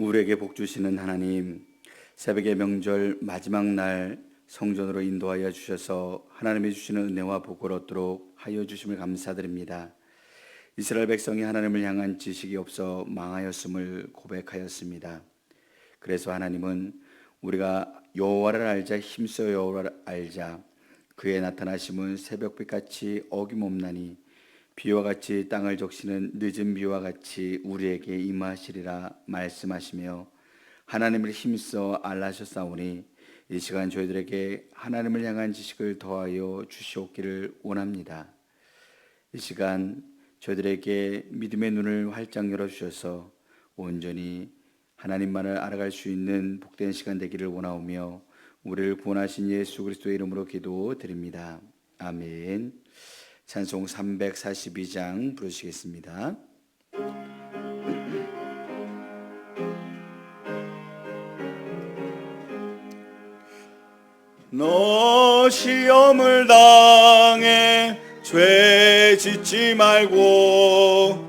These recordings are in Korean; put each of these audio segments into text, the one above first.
우리에게 복 주시는 하나님, 새벽의 명절 마지막 날 성전으로 인도하여 주셔서 하나님이 주시는 은혜와 복을 얻도록 하여 주심을 감사드립니다. 이스라엘 백성이 하나님을 향한 지식이 없어 망하였음을 고백하였습니다. 그래서 하나님은 우리가 여호와를 알자, 힘써 여호와를 알자, 그의 나타나심은 새벽빛같이 어김없나니 비와 같이 땅을 적시는 늦은 비와 같이 우리에게 임하시리라 말씀하시며 하나님을 힘써 알라하셨사오니 이 시간 저희들에게 하나님을 향한 지식을 더하여 주시옵기를 원합니다. 이 시간 저희들에게 믿음의 눈을 활짝 열어주셔서 온전히 하나님만을 알아갈 수 있는 복된 시간 되기를 원하오며 우리를 구원하신 예수 그리스도의 이름으로 기도드립니다. 아멘. 찬송 342장 부르시겠습니다. 너 시험을 당해 죄 짓지 말고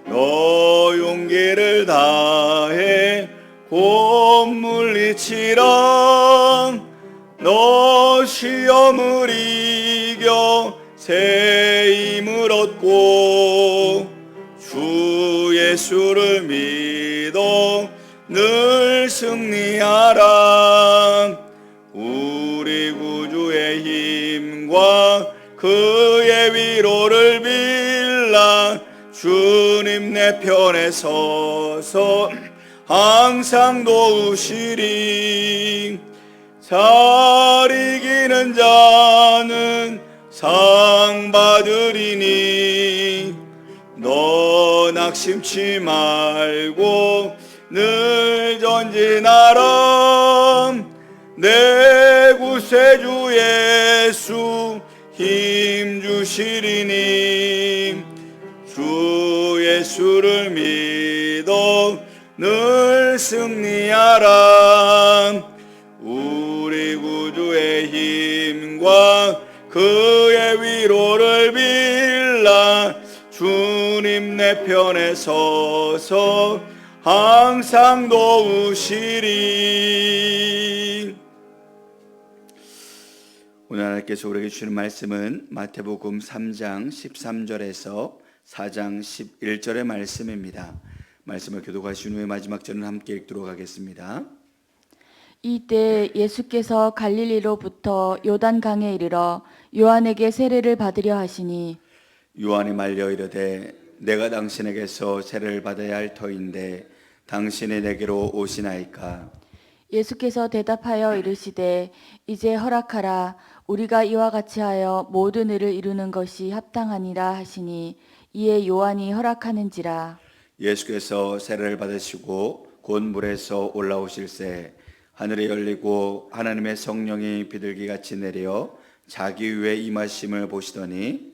너 용기를 다해 곧 물리치라. 너 시험을 이겨 새 힘을 얻고 주 예수를 믿어 늘 승리하라. 우리 구주의 힘과 그의 위로를 빌라. 주님 내 편에 서서 항상 도우시리. 잘 이기는 자는 상 받으리니 너 낙심치 말고 늘 전진하라. 내 구세주 예수 힘 주시리니 주 예수를 믿어 늘 승리하라. 우리 구주의 힘과 그의 위로를 빌라. 주님 내 편에 서서 항상 도우시리. 오늘 하나님께서 우리에게 주시는 말씀은 마태복음 3장 13절에서 4장 11절의 말씀입니다. 말씀을 교독하신 후에 마지막 절은 함께 읽도록 하겠습니다. 이때 예수께서 갈릴리로부터 요단강에 이르러 요한에게 세례를 받으려 하시니 요한이 말려 이르되 내가 당신에게서 세례를 받아야 할 터인데 당신이 내게로 오시나이까. 예수께서 대답하여 이르시되 이제 허락하라. 우리가 이와 같이 하여 모든 의를 이루는 것이 합당하니라 하시니 이에 요한이 허락하는지라. 예수께서 세례를 받으시고 곧 물에서 올라오실새 하늘이 열리고 하나님의 성령이 비둘기같이 내려 자기 위에 임하심을 보시더니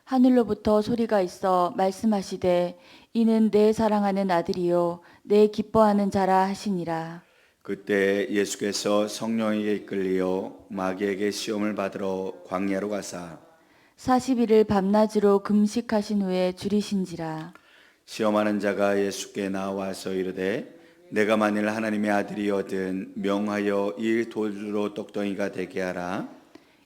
하늘로부터 소리가 있어 말씀하시되 이는 내 사랑하는 아들이요 내 기뻐하는 자라 하시니라. 그때 예수께서 성령에게 이끌리어 마귀에게 시험을 받으러 광야로 가사 40일을 밤낮으로 금식하신 후에 줄이신지라. 시험하는 자가 예수께 나와서 이르되 내가 만일 하나님의 아들이거든 명하여 이 돌로 떡덩이가 되게 하라.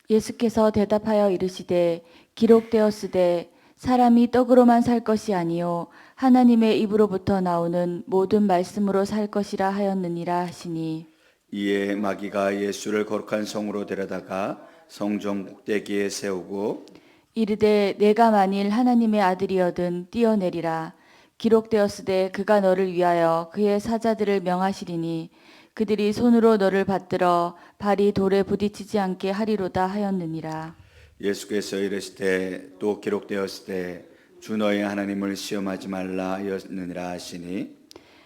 예수께서 대답하여 이르시되 기록되었으되 사람이 떡으로만 살 것이 아니요 하나님의 입으로부터 나오는 모든 말씀으로 살 것이라 하였느니라 하시니 이에 마귀가 예수를 거룩한 성으로 데려다가 성전 꼭대기에 세우고 이르되 내가 만일 하나님의 아들이거든 뛰어내리라. 기록되었으되 그가 너를 위하여 그의 사자들을 명하시리니 그들이 손으로 너를 받들어 발이 돌에 부딪히지 않게 하리로다 하였느니라. 예수께서 이르시되 또 기록되었으되 주 너의 하나님을 시험하지 말라 하였느니라 하시니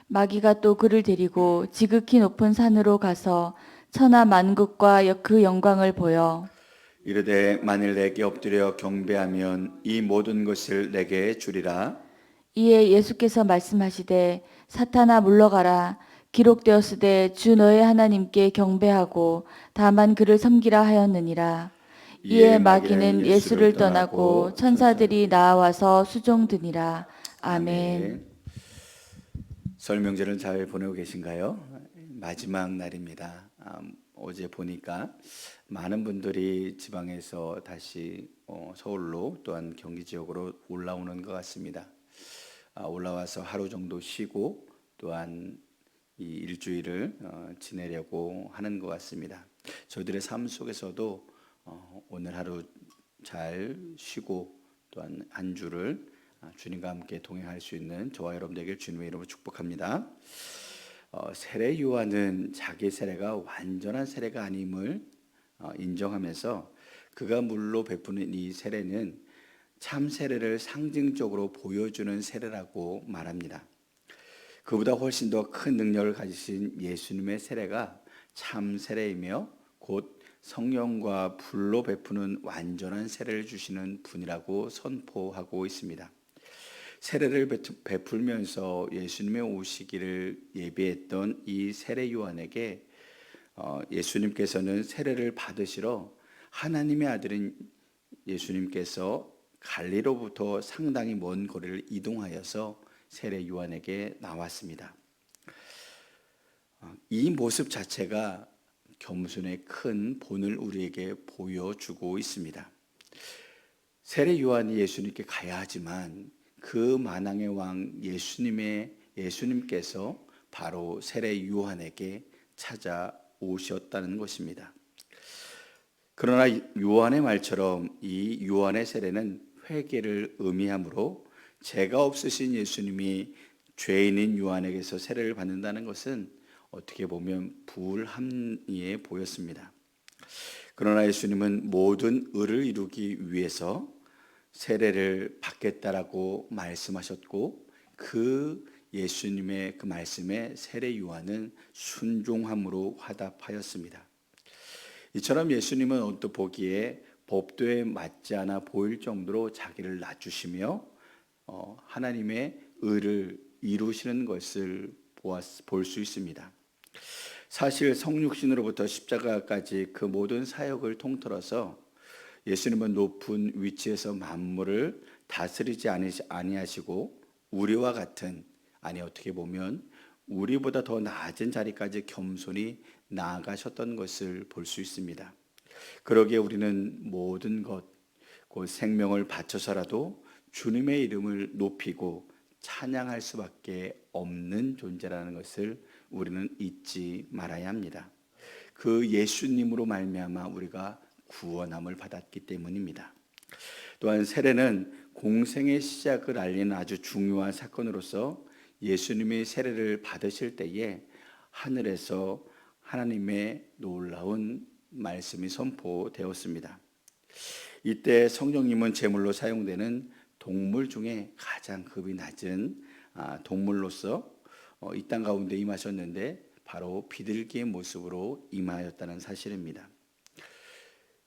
마귀가 또 그를 데리고 지극히 높은 산으로 가서 천하 만국과 그 영광을 보여 이르되 만일 내게 엎드려 경배하면 이 모든 것을 내게 주리라. 이에 예수께서 말씀하시되 사탄아 물러가라. 기록되었으되 주 너의 하나님께 경배하고 다만 그를 섬기라 하였느니라. 이에 마귀는 예수를 떠나고 천사들이 나와서 수종드니라. 아멘. 설 명절을 잘 보내고 계신가요? 마지막 날입니다. 어제 보니까 많은 분들이 지방에서 다시 서울로 또한 경기 지역으로 올라오는 것 같습니다. 올라와서 하루 정도 쉬고 또한 이 일주일을 지내려고 하는 것 같습니다. 저희들의 삶 속에서도 오늘 하루 잘 쉬고 또한 한 주를 주님과 함께 동행할 수 있는 저와 여러분 되길 주님의 이름으로 축복합니다. 세례 요한은 자기 세례가 완전한 세례가 아님을 인정하면서 그가 물로 베푸는 이 세례는 참 세례를 상징적으로 보여주는 세례라고 말합니다. 그보다 훨씬 더 큰 능력을 가지신 예수님의 세례가 참 세례이며 곧 성령과 불로 베푸는 완전한 세례를 주시는 분이라고 선포하고 있습니다. 세례를 베풀면서 예수님의 오시기를 예비했던 이 세례 요한에게 예수님께서는 세례를 받으시러 하나님의 아들인 예수님께서 갈리로부터 상당히 먼 거리를 이동하여서 세례 요한에게 나왔습니다. 이 모습 자체가 겸손의 큰 본을 우리에게 보여주고 있습니다. 세례 요한이 예수님께 가야 하지만 그 만왕의 왕 예수님께서 바로 세례 요한에게 찾아오셨다는 것입니다. 그러나 요한의 말처럼 이 요한의 세례는 회개를 의미하므로 죄가 없으신 예수님이 죄인인 요한에게서 세례를 받는다는 것은 어떻게 보면 불합리해 보였습니다. 그러나 예수님은 모든 의를 이루기 위해서 세례를 받겠다라고 말씀하셨고 그 예수님의 그 말씀에 세례 요한은 순종함으로 화답하였습니다. 이처럼 예수님은 언뜻 보기에 법도에 맞지 않아 보일 정도로 자기를 낮추시며 하나님의 의를 이루시는 것을 볼 수 있습니다. 사실 성육신으로부터 십자가까지 그 모든 사역을 통틀어서 예수님은 높은 위치에서 만물을 다스리지 아니하시고 우리와 같은, 아니 어떻게 보면 우리보다 더 낮은 자리까지 겸손히 나아가셨던 것을 볼 수 있습니다. 그러기에 우리는 모든 것, 곧 생명을 바쳐서라도 주님의 이름을 높이고 찬양할 수밖에 없는 존재라는 것을 우리는 잊지 말아야 합니다. 그 예수님으로 말미암아 우리가 구원함을 받았기 때문입니다. 또한 세례는 공생의 시작을 알리는 아주 중요한 사건으로서 예수님이 세례를 받으실 때에 하늘에서 하나님의 놀라운 말씀이 선포되었습니다. 이때 성령님은 제물로 사용되는 동물 중에 가장 급이 낮은 동물로서 이 땅 가운데 임하셨는데 바로 비둘기의 모습으로 임하였다는 사실입니다.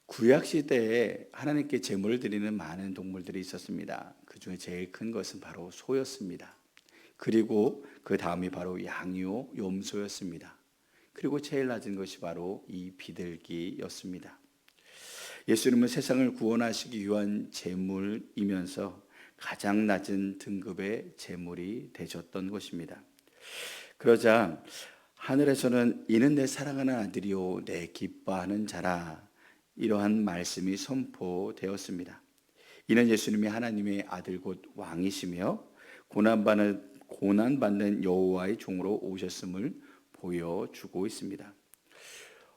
구약 시대에 하나님께 제물을 드리는 많은 동물들이 있었습니다. 그 중에 제일 큰 것은 바로 소였습니다. 그리고 그 다음이 바로 양이요 염소였습니다. 그리고 제일 낮은 것이 바로 이 비둘기였습니다. 예수님은 세상을 구원하시기 위한 제물이면서 가장 낮은 등급의 제물이 되셨던 것입니다. 그러자 하늘에서는 이는 내 사랑하는 아들이요 내 기뻐하는 자라, 이러한 말씀이 선포되었습니다. 이는 예수님이 하나님의 아들 곧 왕이시며 고난받는 여호와의 종으로 오셨음을 보여주고 있습니다.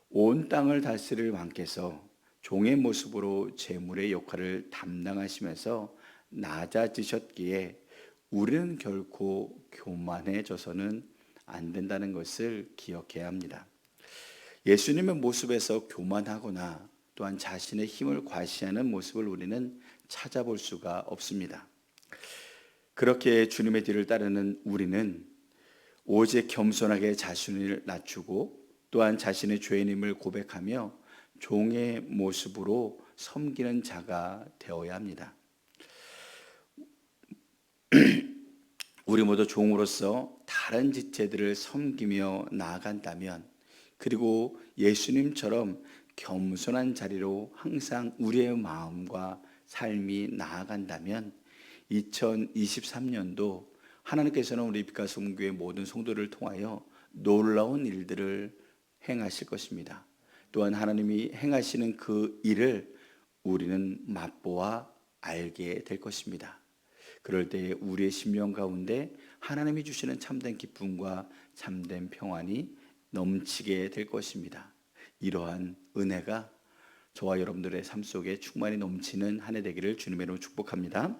온 땅을 다스릴 왕께서 종의 모습으로 제물의 역할을 담당하시면서 낮아지셨기에 우리는 결코 교만해져서는 안 된다는 것을 기억해야 합니다. 예수님의 모습에서 교만하거나 또한 자신의 힘을 과시하는 모습을 우리는 찾아볼 수가 없습니다. 그렇게 주님의 뒤를 따르는 우리는 오직 겸손하게 자신을 낮추고 또한 자신의 죄인임을 고백하며 종의 모습으로 섬기는 자가 되어야 합니다. 우리 모두 종으로서 다른 지체들을 섬기며 나아간다면, 그리고 예수님처럼 겸손한 자리로 항상 우리의 마음과 삶이 나아간다면 2023년도 하나님께서는 우리 빛과 성교의 모든 성도를 통하여 놀라운 일들을 행하실 것입니다. 또한 하나님이 행하시는 그 일을 우리는 맛보아 알게 될 것입니다. 그럴 때 우리의 심령 가운데 하나님이 주시는 참된 기쁨과 참된 평안이 넘치게 될 것입니다. 이러한 은혜가 저와 여러분들의 삶 속에 충만히 넘치는 한 해 되기를 주님의 이름으로 축복합니다.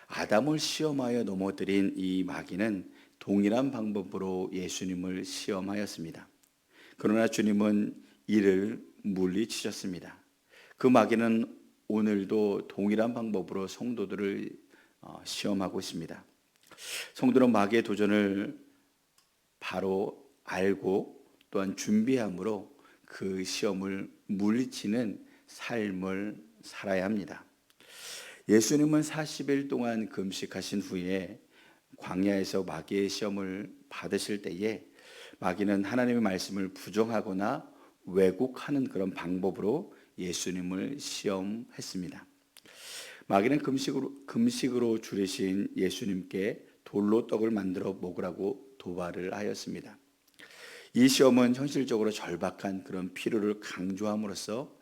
아담을 시험하여 넘어뜨린 이 마귀는 동일한 방법으로 예수님을 시험하였습니다. 그러나 주님은 이를 물리치셨습니다. 그 마귀는 오늘도 동일한 방법으로 성도들을 시험하고 있습니다. 성도는 마귀의 도전을 바로 알고 또한 준비함으로 그 시험을 물리치는 삶을 살아야 합니다. 예수님은 40일 동안 금식하신 후에 광야에서 마귀의 시험을 받으실 때에 마귀는 하나님의 말씀을 부정하거나 왜곡하는 그런 방법으로 예수님을 시험했습니다. 마귀는 금식으로 줄이신 예수님께 돌로 떡을 만들어 먹으라고 도발을 하였습니다. 이 시험은 현실적으로 절박한 그런 필요를 강조함으로써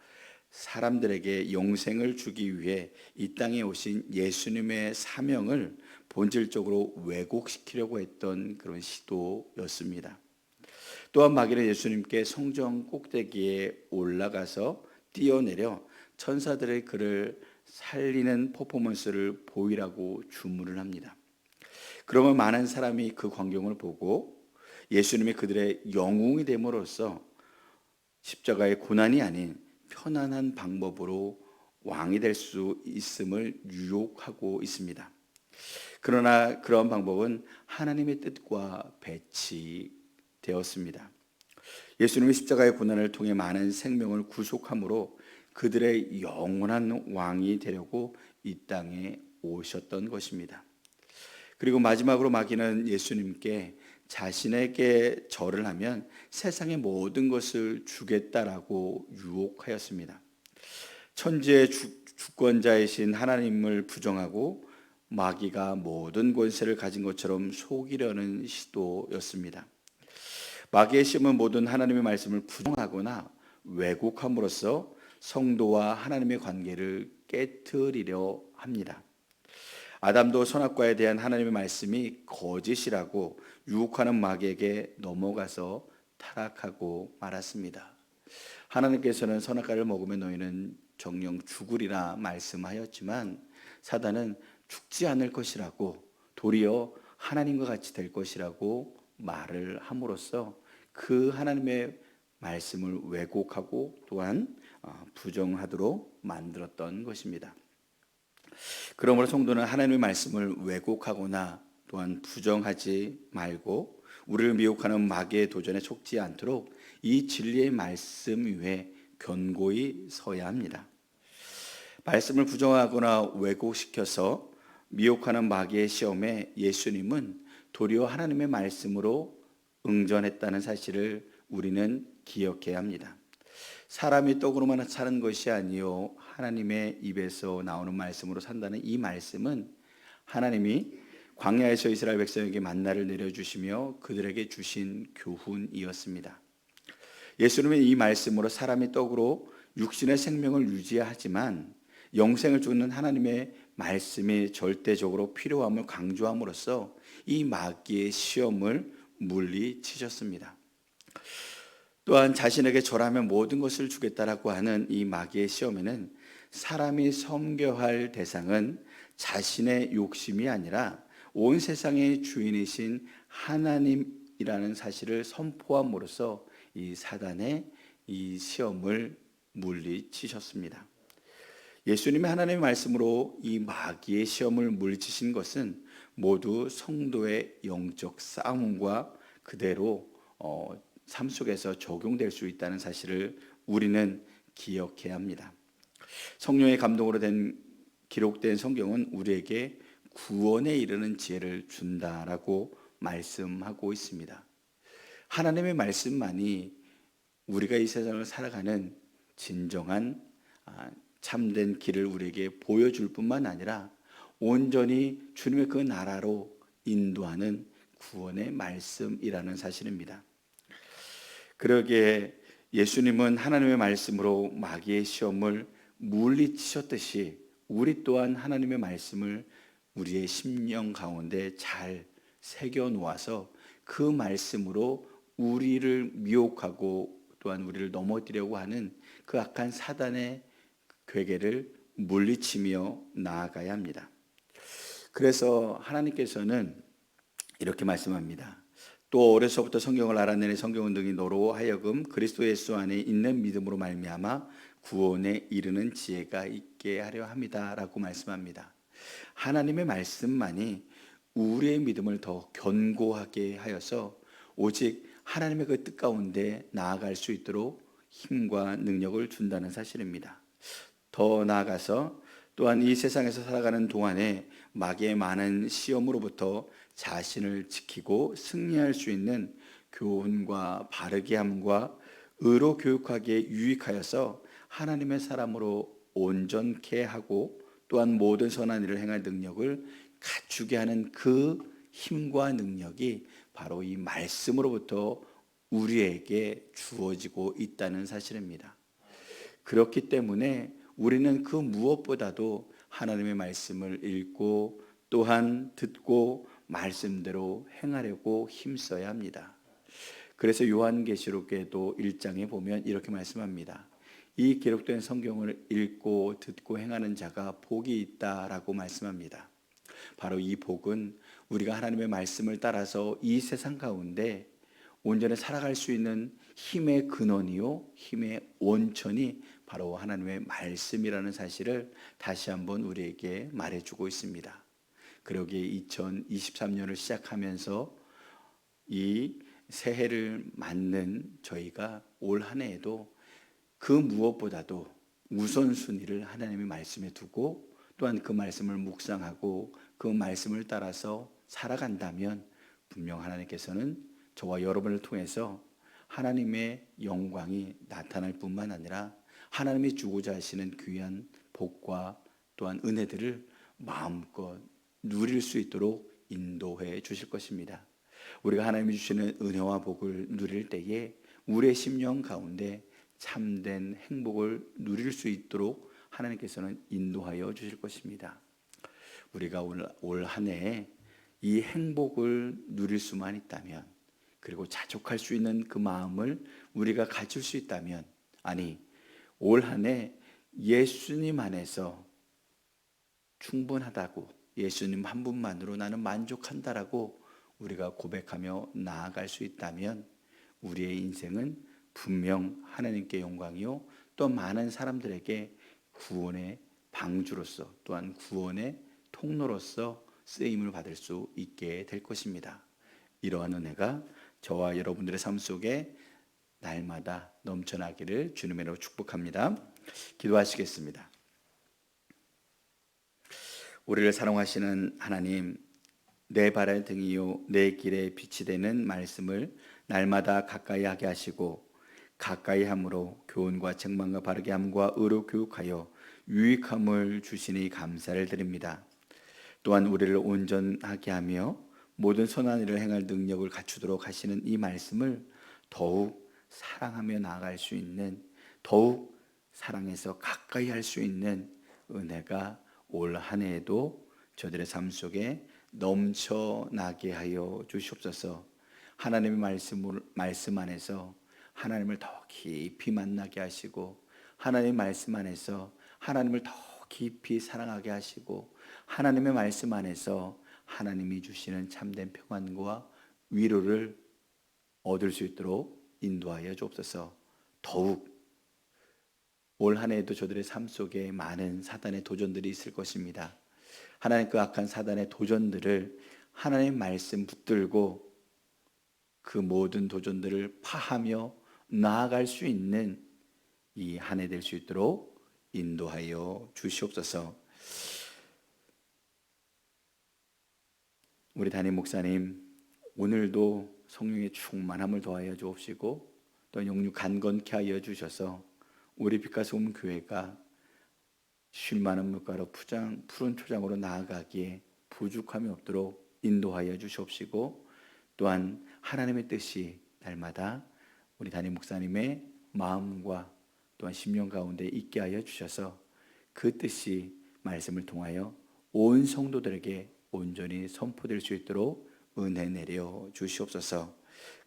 사람들에게 영생을 주기 위해 이 땅에 오신 예수님의 사명을 본질적으로 왜곡시키려고 했던 그런 시도였습니다. 또한 마귀는 예수님께 성전 꼭대기에 올라가서 뛰어내려 천사들의 그를 살리는 퍼포먼스를 보이라고 주문을 합니다. 그러면 많은 사람이 그 광경을 보고 예수님이 그들의 영웅이 됨으로써 십자가의 고난이 아닌 편안한 방법으로 왕이 될 수 있음을 유혹하고 있습니다. 그러나 그런 방법은 하나님의 뜻과 배치되었습니다. 예수님이 십자가의 고난을 통해 많은 생명을 구속함으로 그들의 영원한 왕이 되려고 이 땅에 오셨던 것입니다. 그리고 마지막으로 마귀는 예수님께 자신에게 절을 하면 세상의 모든 것을 주겠다라고 유혹하였습니다. 천지의 주권자이신 하나님을 부정하고 마귀가 모든 권세를 가진 것처럼 속이려는 시도였습니다. 마귀의 시험은 모든 하나님의 말씀을 부정하거나 왜곡함으로써 성도와 하나님의 관계를 깨트리려 합니다. 아담도 선악과에 대한 하나님의 말씀이 거짓이라고 유혹하는 마귀에게 넘어가서 타락하고 말았습니다. 하나님께서는 선악과를 먹으면 너희는 정령 죽으리라 말씀하였지만 사단은 죽지 않을 것이라고 도리어 하나님과 같이 될 것이라고 말을 함으로써 그 하나님의 말씀을 왜곡하고 또한 부정하도록 만들었던 것입니다. 그러므로 성도는 하나님의 말씀을 왜곡하거나 또한 부정하지 말고 우리를 미혹하는 마귀의 도전에 속지 않도록 이 진리의 말씀 위에 견고히 서야 합니다. 말씀을 부정하거나 왜곡시켜서 미혹하는 마귀의 시험에 예수님은 도리어 하나님의 말씀으로 응전했다는 사실을 우리는 기억해야 합니다. 사람이 떡으로만 사는 것이 아니요 하나님의 입에서 나오는 말씀으로 산다는 이 말씀은 하나님이 광야에서 이스라엘 백성에게 만나를 내려주시며 그들에게 주신 교훈이었습니다. 예수님은 이 말씀으로 사람이 떡으로 육신의 생명을 유지하지만 영생을 주는 하나님의 말씀이 절대적으로 필요함을 강조함으로써 이 마귀의 시험을 물리치셨습니다. 또한 자신에게 절하면 모든 것을 주겠다라고 하는 이 마귀의 시험에는 사람이 섬겨할 대상은 자신의 욕심이 아니라 온 세상의 주인이신 하나님이라는 사실을 선포함으로써 이 사단의 이 시험을 물리치셨습니다. 예수님의 하나님의 말씀으로 이 마귀의 시험을 물리치신 것은 모두 성도의 영적 싸움과 그대로 삶 속에서 적용될 수 있다는 사실을 우리는 기억해야 합니다. 성령의 감동으로 기록된 성경은 우리에게 구원에 이르는 지혜를 준다라고 말씀하고 있습니다. 하나님의 말씀만이 우리가 이 세상을 살아가는 진정한 참된 길을 우리에게 보여줄 뿐만 아니라 온전히 주님의 그 나라로 인도하는 구원의 말씀이라는 사실입니다. 그러기에 예수님은 하나님의 말씀으로 마귀의 시험을 물리치셨듯이 우리 또한 하나님의 말씀을 우리의 심령 가운데 잘 새겨 놓아서 그 말씀으로 우리를 미혹하고 또한 우리를 넘어뜨리려고 하는 그 악한 사단의 괴계를 물리치며 나아가야 합니다. 그래서 하나님께서는 이렇게 말씀합니다. 또 어려서부터 성경을 알아내는 성경은 등이 너로 하여금 그리스도 예수 안에 있는 믿음으로 말미암아 구원에 이르는 지혜가 있게 하려 함이다라고 말씀합니다. 하나님의 말씀만이 우리의 믿음을 더 견고하게 하여서 오직 하나님의 그 뜻 가운데 나아갈 수 있도록 힘과 능력을 준다는 사실입니다. 더 나아가서 또한 이 세상에서 살아가는 동안에 마귀의 많은 시험으로부터 자신을 지키고 승리할 수 있는 교훈과 바르게 함과 의로 교육하기에 유익하여서 하나님의 사람으로 온전케 하고 또한 모든 선한 일을 행할 능력을 갖추게 하는 그 힘과 능력이 바로 이 말씀으로부터 우리에게 주어지고 있다는 사실입니다. 그렇기 때문에 우리는 그 무엇보다도 하나님의 말씀을 읽고 또한 듣고 말씀대로 행하려고 힘써야 합니다. 그래서 요한계시록에도 1장에 보면 이렇게 말씀합니다. 이 기록된 성경을 읽고 듣고 행하는 자가 복이 있다라고 말씀합니다. 바로 이 복은 우리가 하나님의 말씀을 따라서 이 세상 가운데 온전히 살아갈 수 있는 힘의 근원이요 힘의 원천이 바로 하나님의 말씀이라는 사실을 다시 한번 우리에게 말해주고 있습니다. 그러기에 2023년을 시작하면서 이 새해를 맞는 저희가 올 한 해에도 그 무엇보다도 우선순위를 하나님의 말씀에 두고 또한 그 말씀을 묵상하고 그 말씀을 따라서 살아간다면 분명 하나님께서는 저와 여러분을 통해서 하나님의 영광이 나타날 뿐만 아니라 하나님이 주고자 하시는 귀한 복과 또한 은혜들을 마음껏 누릴 수 있도록 인도해 주실 것입니다. 우리가 하나님이 주시는 은혜와 복을 누릴 때에 우리의 심령 가운데 참된 행복을 누릴 수 있도록 하나님께서는 인도하여 주실 것입니다. 우리가 올 한 해에 이 행복을 누릴 수만 있다면, 그리고 자족할 수 있는 그 마음을 우리가 가질 수 있다면, 아니 올 한 해 예수님 안에서 충분하다고, 예수님 한 분만으로 나는 만족한다라고 우리가 고백하며 나아갈 수 있다면 우리의 인생은 분명 하나님께 영광이요 또 많은 사람들에게 구원의 방주로서 또한 구원의 통로로서 쓰임을 받을 수 있게 될 것입니다. 이러한 은혜가 저와 여러분들의 삶 속에 날마다 넘쳐나기를 주님의 이름으로 축복합니다. 기도하시겠습니다. 우리를 사랑하시는 하나님, 내 발의 등이요 내 길에 빛이 되는 말씀을 날마다 가까이 하게 하시고 가까이 함으로 교훈과 책망과 바르게 함과 의로 교육하여 유익함을 주시니 감사를 드립니다. 또한 우리를 온전하게 하며 모든 선한 일을 행할 능력을 갖추도록 하시는 이 말씀을 더욱 사랑하며 나아갈 수 있는, 더욱 사랑해서 가까이 할 수 있는 은혜가 올 한 해에도 저들의 삶 속에 넘쳐나게 하여 주시옵소서. 하나님의 말씀 안에서 하나님을 더 깊이 만나게 하시고, 하나님의 말씀 안에서 하나님을 더 깊이 사랑하게 하시고, 하나님의 말씀 안에서 하나님이 주시는 참된 평안과 위로를 얻을 수 있도록 인도하여 주옵소서. 더욱 올 한 해에도 저들의 삶 속에 많은 사단의 도전들이 있을 것입니다. 하나님 그 악한 사단의 도전들을 하나님의 말씀 붙들고 그 모든 도전들을 파하며 나아갈 수 있는 이 한 해 될 수 있도록 인도하여 주시옵소서. 우리 담임 목사님, 오늘도 성령의 충만함을 더하여 주옵시고 또 영육 간건케 하여 주셔서 우리 빛과 소금 교회가 쉴 만한 물가로 푸른 초장으로 나아가기에 부족함이 없도록 인도하여 주시옵시고 또한 하나님의 뜻이 날마다 우리 담임 목사님의 마음과 또한 심령 가운데 있게 하여 주셔서 그 뜻이 말씀을 통하여 온 성도들에게 온전히 선포될 수 있도록 은혜 내려 주시옵소서.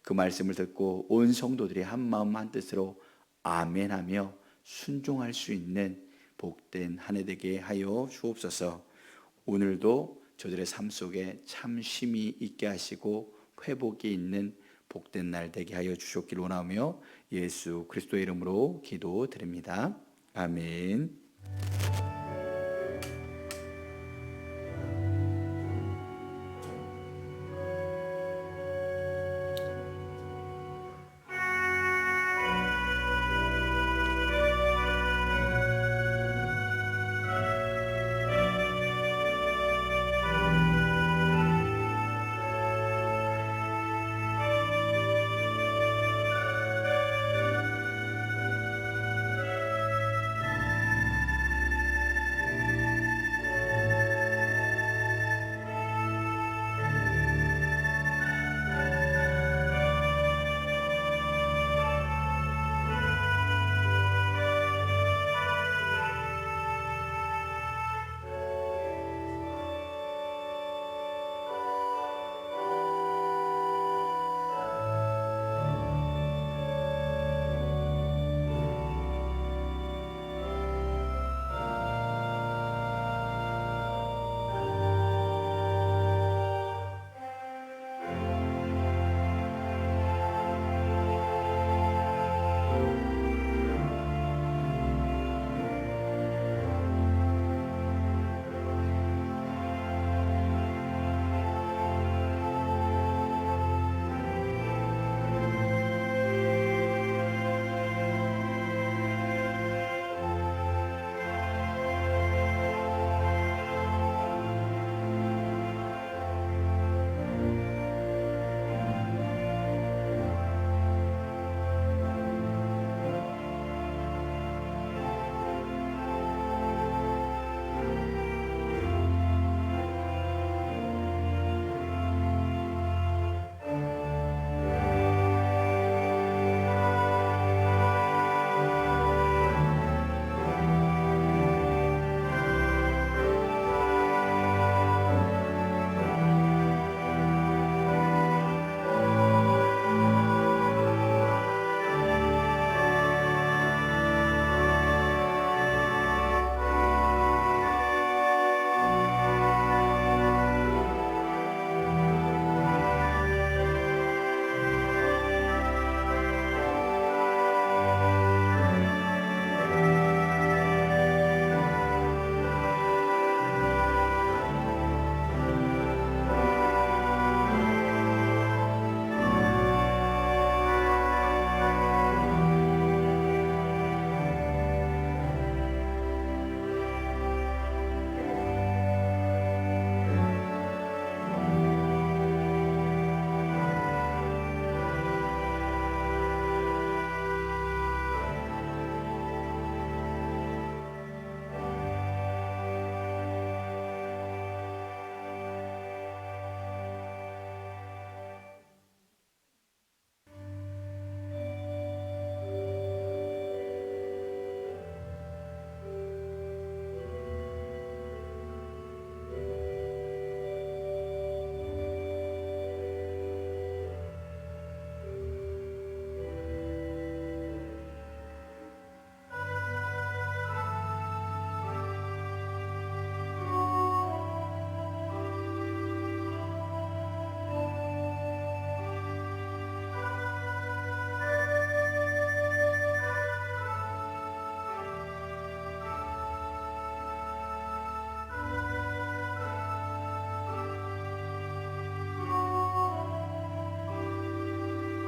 그 말씀을 듣고 온 성도들이 한 마음 한 뜻으로 아멘하며 순종할 수 있는 복된 한 해 되게 하여 주옵소서. 오늘도 저들의 삶 속에 참 쉼이 있게 하시고 회복이 있는 복된 날 되게 하여 주셨길 원하며 예수 그리스도의 이름으로 기도드립니다. 아멘.